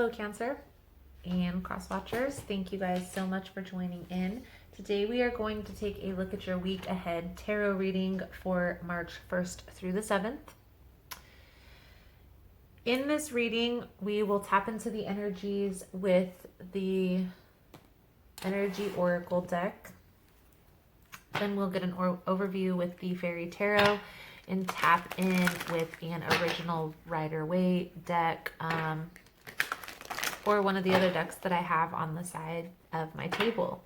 Hello, Cancer and cross watchers. Thank you guys so much for joining in. Today we are going to take a look at your week ahead tarot reading for March 1st through the 7th. In this reading, we will tap into the energies with the Energy Oracle deck. Then we'll get an overview with the Fairy Tarot and tap in with an original Rider-Waite deck, or one of the other decks that I have on the side of my table.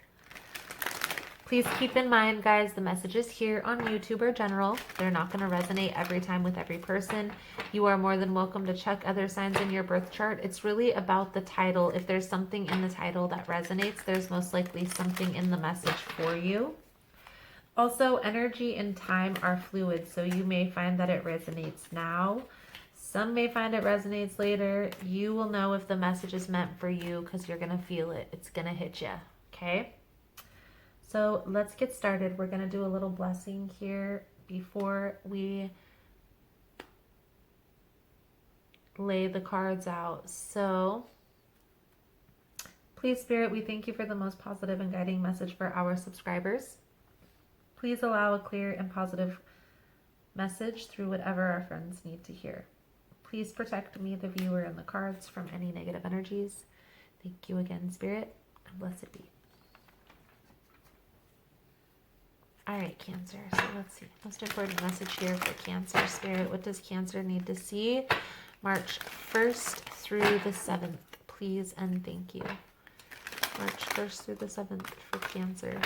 Please keep in mind, guys, the messages here on YouTube are general. They're not going to resonate every time with every person. You are more than welcome to check other signs in your birth chart. It's really about the title. If there's something in the title that resonates, there's most likely something in the message for you. Also, energy and time are fluid, so you may find that it resonates now. Some may find it resonates later. You will know if the message is meant for you because you're going to feel it. It's going to hit you, okay? So let's get started. We're going to do a little blessing here before we lay the cards out. So, please, Spirit, we thank you for the most positive and guiding message for our subscribers. Please allow a clear and positive message through whatever our friends need to hear. Please protect me, the viewer, and the cards from any negative energies. Thank you again, Spirit, and blessed be. All right, Cancer. So let's see. Most important message here for Cancer, Spirit. What does Cancer need to see? March 1st through the 7th, please and thank you. March 1st through the 7th for Cancer.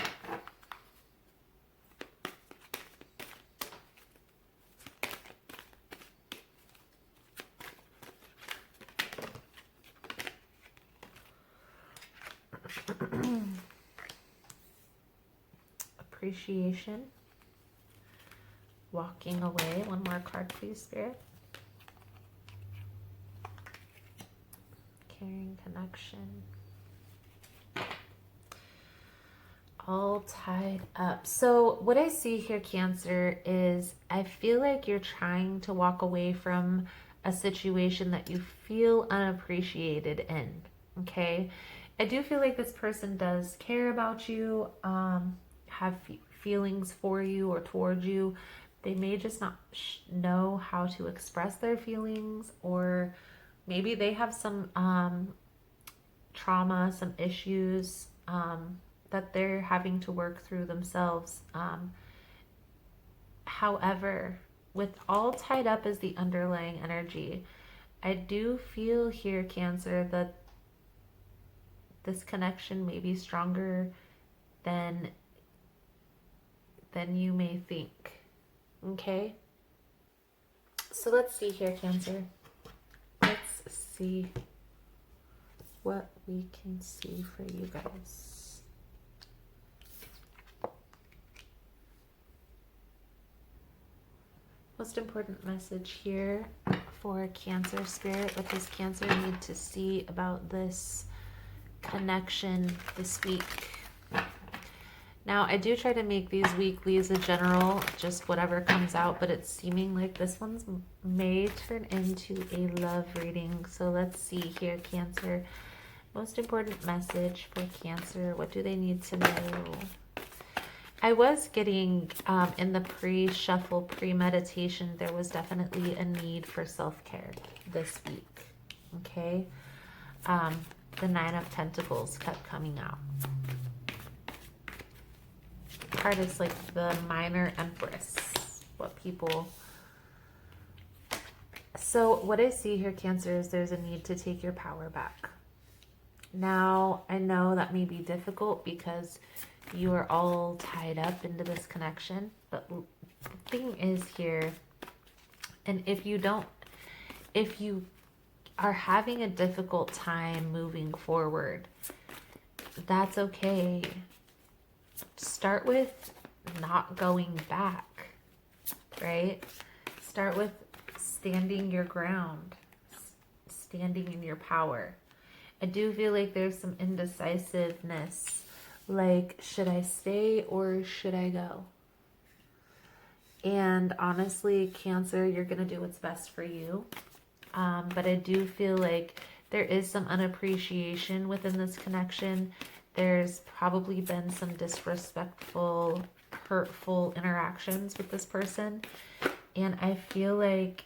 Appreciation. Walking away. One more card, please, Spirit. Caring connection. All tied up. So what I see here, Cancer, is I feel like you're trying to walk away from a situation that you feel unappreciated in. Okay? I do feel like this person does care about you, have feelings for you or towards you. They may just not know how to express their feelings, or maybe they have some trauma, some issues that they're having to work through themselves. However, with all tied up as the underlying energy, I do feel here, Cancer, that this connection may be stronger than you may think. Okay? So let's see here, Cancer. Let's see what we can see for you guys. Most important message here for Cancer, Spirit. What does Cancer need to see about this connection this week? Now, I do try to make these weeklies a general, just whatever comes out, but it's seeming like this one's may turn into a love reading. So let's see here, Cancer. Most important message for Cancer. What do they need to know? I was getting, in the pre-shuffle, pre-meditation, there was definitely a need for self-care this week. Okay? The Nine of Pentacles kept coming out. Card is like the minor empress, what people. So what I see here, Cancer, is there's a need to take your power back. Now, I know that may be difficult because you are all tied up into this connection, but the thing is here, and if you are having a difficult time moving forward, that's okay. Start with not going back, right? Start with standing your ground, standing in your power. I do feel like there's some indecisiveness, like, should I stay or should I go? And honestly, Cancer, you're going to do what's best for you. But I do feel like There is some unappreciation within this connection. There's probably been some disrespectful, hurtful interactions with this person. And I feel like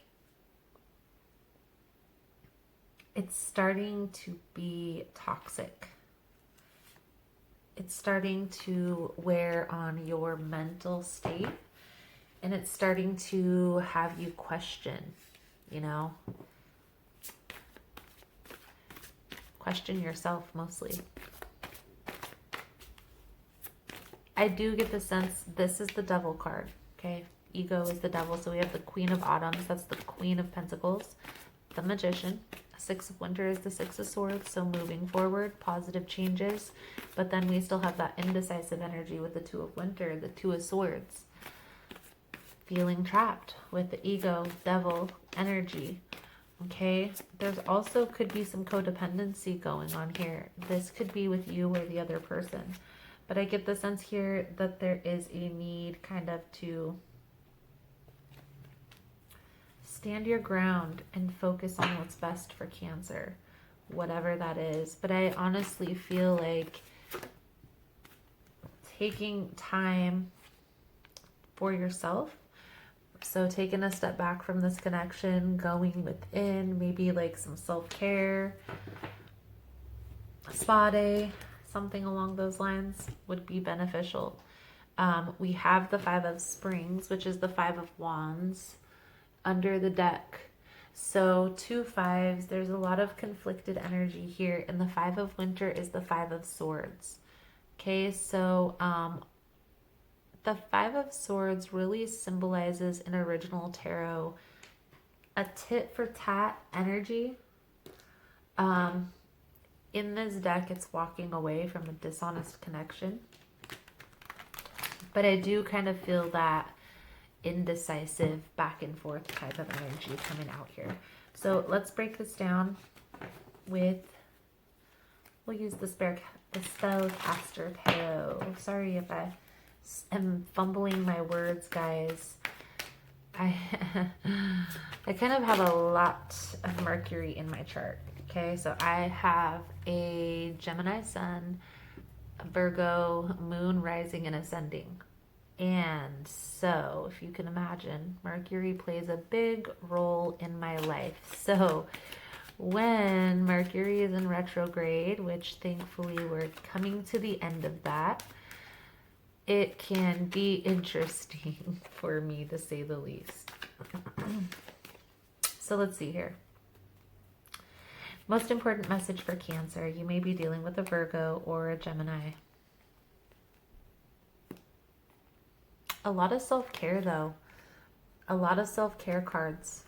it's starting to be toxic. It's starting to wear on your mental state, and it's starting to have you question, you know, question yourself mostly. I do get the sense this is the devil card, okay? Ego is the devil, so we have the Queen of Autumns, that's the Queen of Pentacles, the Magician. Six of Winter is the Six of Swords, so moving forward, positive changes. But then we still have that indecisive energy with the Two of Winter, the Two of Swords. Feeling trapped with the ego, devil energy. Okay, there's also could be some codependency going on here. This could be with you or the other person. But I get the sense here that there is a need kind of to stand your ground and focus on what's best for Cancer, whatever that is. But I honestly feel like taking time for yourself. So taking a step back from this connection, going within, maybe like some self-care, spa day, something along those lines would be beneficial. We have the Five of Springs, which is the Five of Wands, under the deck. So 2 5s, there's a lot of conflicted energy here, and the Five of Winter is the Five of Swords. Okay, so the Five of Swords really symbolizes in original tarot a tit for tat energy. In this deck, it's walking away from a dishonest connection. But I do kind of feel that indecisive back and forth type of energy coming out here. So let's break this down with, we'll use the Spellcaster Tarot. Sorry if I am fumbling my words, guys. I kind of have a lot of Mercury in my chart. Okay, so I have a Gemini Sun, a Virgo Moon rising and ascending. And so, if you can imagine, Mercury plays a big role in my life. So, when Mercury is in retrograde, which thankfully we're coming to the end of that, it can be interesting for me, to say the least. So, let's see here. Most important message for Cancer. You may be dealing with a Virgo or a Gemini. A lot of self-care, though. A lot of self-care cards.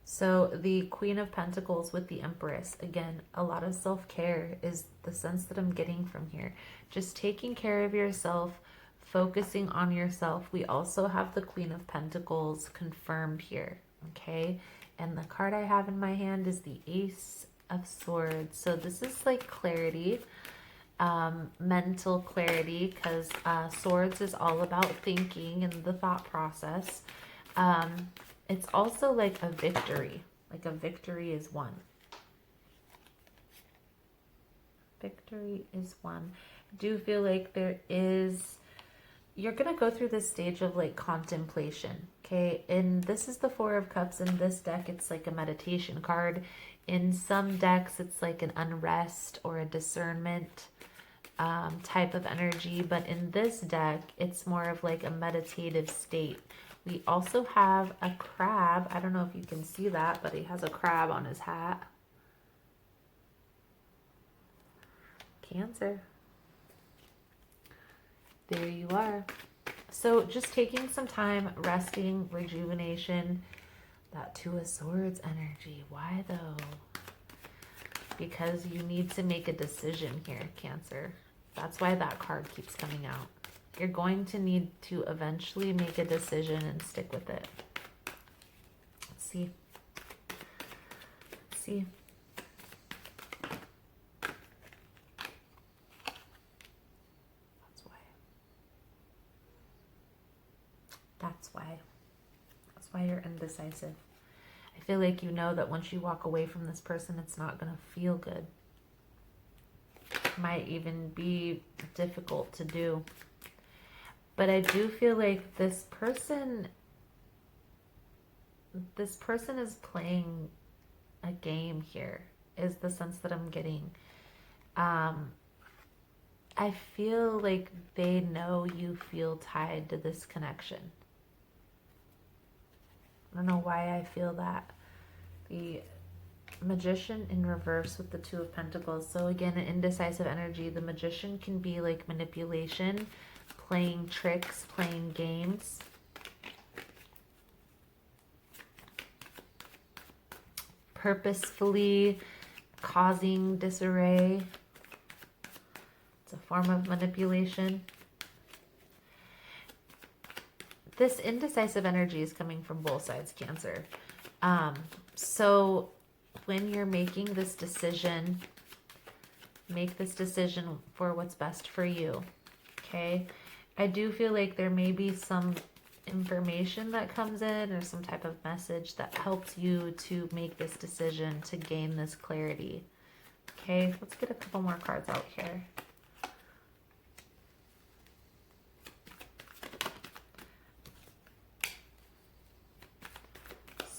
So the Queen of Pentacles with the Empress. Again, a lot of self-care is the sense that I'm getting from here. Just taking care of yourself, focusing on yourself. We also have the Queen of Pentacles confirmed here, okay? And the card I have in my hand is the Ace of Swords. So this is like clarity. Mental clarity, because swords is all about thinking and the thought process. It's also like a victory. Like a victory is won. Victory is won. I do feel like you're going to go through this stage of like contemplation. Okay. And this is the Four of Cups. In this deck, it's like a meditation card. In some decks, it's like an unrest or a discernment type of energy, but in this deck it's more of like a meditative state. We also have a crab. I don't know if you can see that, but he has a crab on his hat. Cancer. There you are. So just taking some time, resting, rejuvenation. That Two of Swords energy. Why though? Because you need to make a decision here, Cancer. That's why that card keeps coming out. You're going to need to eventually make a decision and stick with it. Let's see. Let's see. That's why. That's why you're indecisive. I feel like you know that once you walk away from this person, it's not going to feel good. Might even be difficult to do. But I do feel like this person is playing a game here, is the sense that I'm getting. I feel like they know you feel tied to this connection. I don't know why I feel that. The Magician in reverse with the Two of Pentacles. So again, an indecisive energy. The Magician can be like manipulation, playing tricks, playing games. Purposefully causing disarray. It's a form of manipulation. This indecisive energy is coming from both sides, Cancer. So when you're making this decision, make this decision for what's best for you. Okay? I do feel like there may be some information that comes in or some type of message that helps you to make this decision, to gain this clarity. Okay? Let's get a couple more cards out here.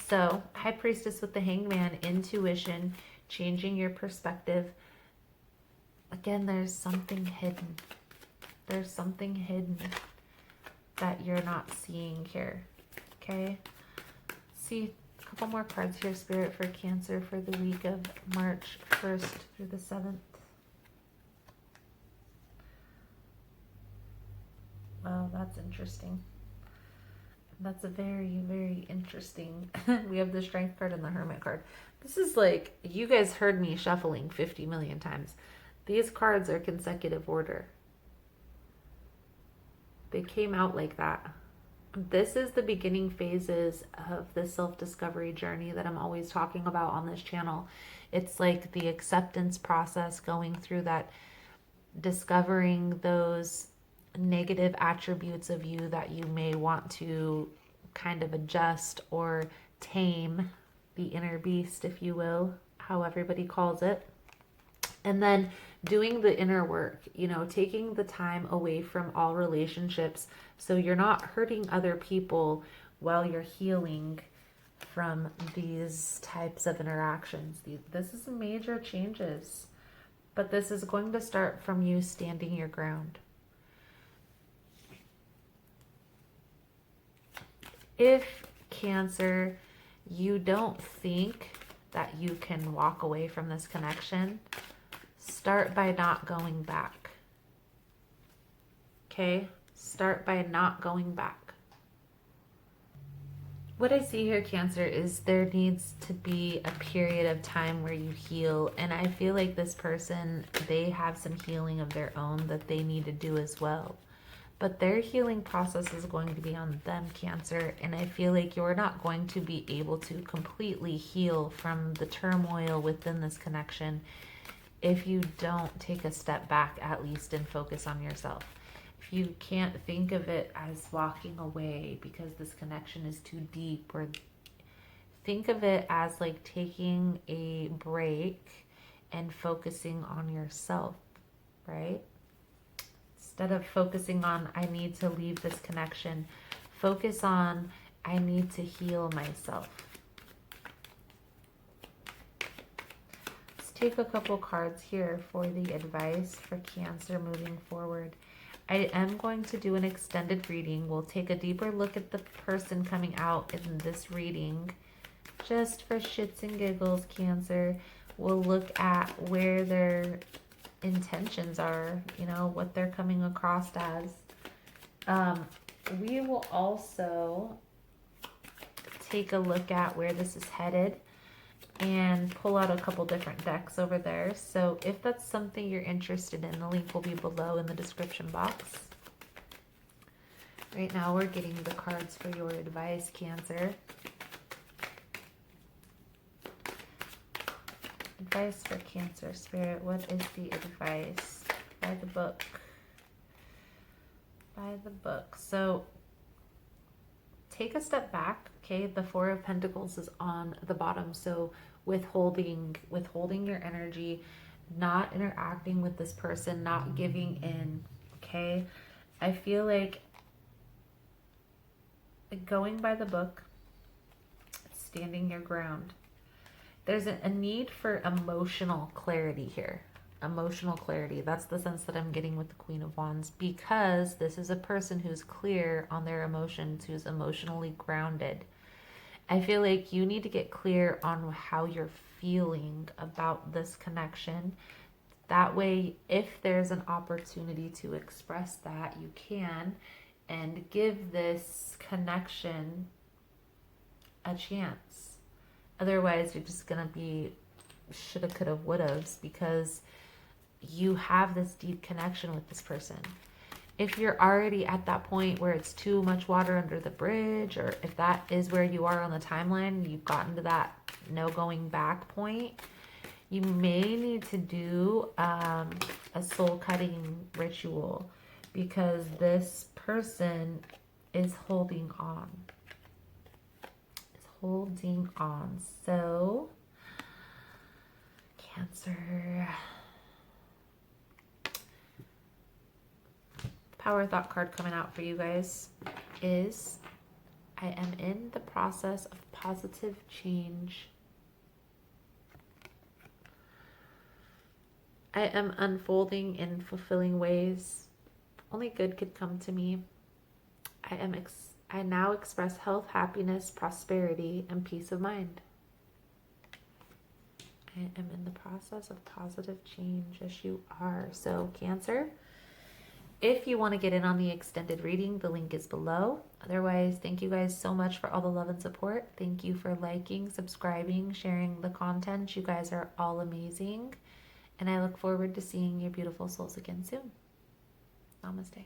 So, High Priestess with the Hangman, intuition, changing your perspective. Again, there's something hidden. There's something hidden that you're not seeing here. Okay? See a couple more cards here, Spirit, for Cancer for the week of March 1st through the 7th. Wow, that's interesting. That's a very, very interesting. We have the Strength card and the Hermit card. This is like, you guys heard me shuffling 50 million times. These cards are consecutive order. They came out like that. This is the beginning phases of the self-discovery journey that I'm always talking about on this channel. It's like the acceptance process, going through that, discovering those negative attributes of you that you may want to kind of adjust or tame, the inner beast, if you will, how everybody calls it. And then doing the inner work, you know, taking the time away from all relationships so you're not hurting other people while you're healing from these types of interactions. This is major changes, but this is going to start from you standing your ground. If, Cancer, you don't think that you can walk away from this connection, start by not going back. Okay? Start by not going back. What I see here, Cancer, is there needs to be a period of time where you heal. And I feel like this person, they have some healing of their own that they need to do as well. But their healing process is going to be on them, Cancer. And I feel like you're not going to be able to completely heal from the turmoil within this connection if you don't take a step back, at least, and focus on yourself. If you can't think of it as walking away because this connection is too deep, or think of it as like taking a break and focusing on yourself, right? Instead of focusing on, I need to leave this connection, focus on, I need to heal myself. Let's take a couple cards here for the advice for Cancer moving forward. I am going to do an extended reading. We'll take a deeper look at the person coming out in this reading. Just for shits and giggles, Cancer. We'll look at where their intentions are, you know, what they're coming across as. We will also take a look at where this is headed and pull out a couple different decks over there. So if that's something you're interested in, the link will be below in the description box. Right now we're getting the cards for your advice, Cancer. Advice for Cancer, Spirit. What is the advice? By the book. By the book. So take a step back. Okay, the Four of Pentacles is on the bottom, so withholding your energy, not interacting with this person, not giving in. Okay, I feel like going by the book, standing your ground. There's a need for emotional clarity here. Emotional clarity. That's the sense that I'm getting with the Queen of Wands, because this is a person who's clear on their emotions, who's emotionally grounded. I feel like you need to get clear on how you're feeling about this connection. That way, if there's an opportunity to express that, you can, and give this connection a chance. Otherwise, you're just gonna be shoulda, coulda, wouldas, because you have this deep connection with this person. If you're already at that point where it's too much water under the bridge, or if that is where you are on the timeline, you've gotten to that no going back point, you may need to do a soul cutting ritual, because this person is holding on. So, Cancer. Power thought card coming out for you guys is, I am in the process of positive change. I am unfolding in fulfilling ways. Only good could come to me. I now express health, happiness, prosperity, and peace of mind. I am in the process of positive change, as you are. So, Cancer, if you want to get in on the extended reading, the link is below. Otherwise, thank you guys so much for all the love and support. Thank you for liking, subscribing, sharing the content. You guys are all amazing. And I look forward to seeing your beautiful souls again soon. Namaste.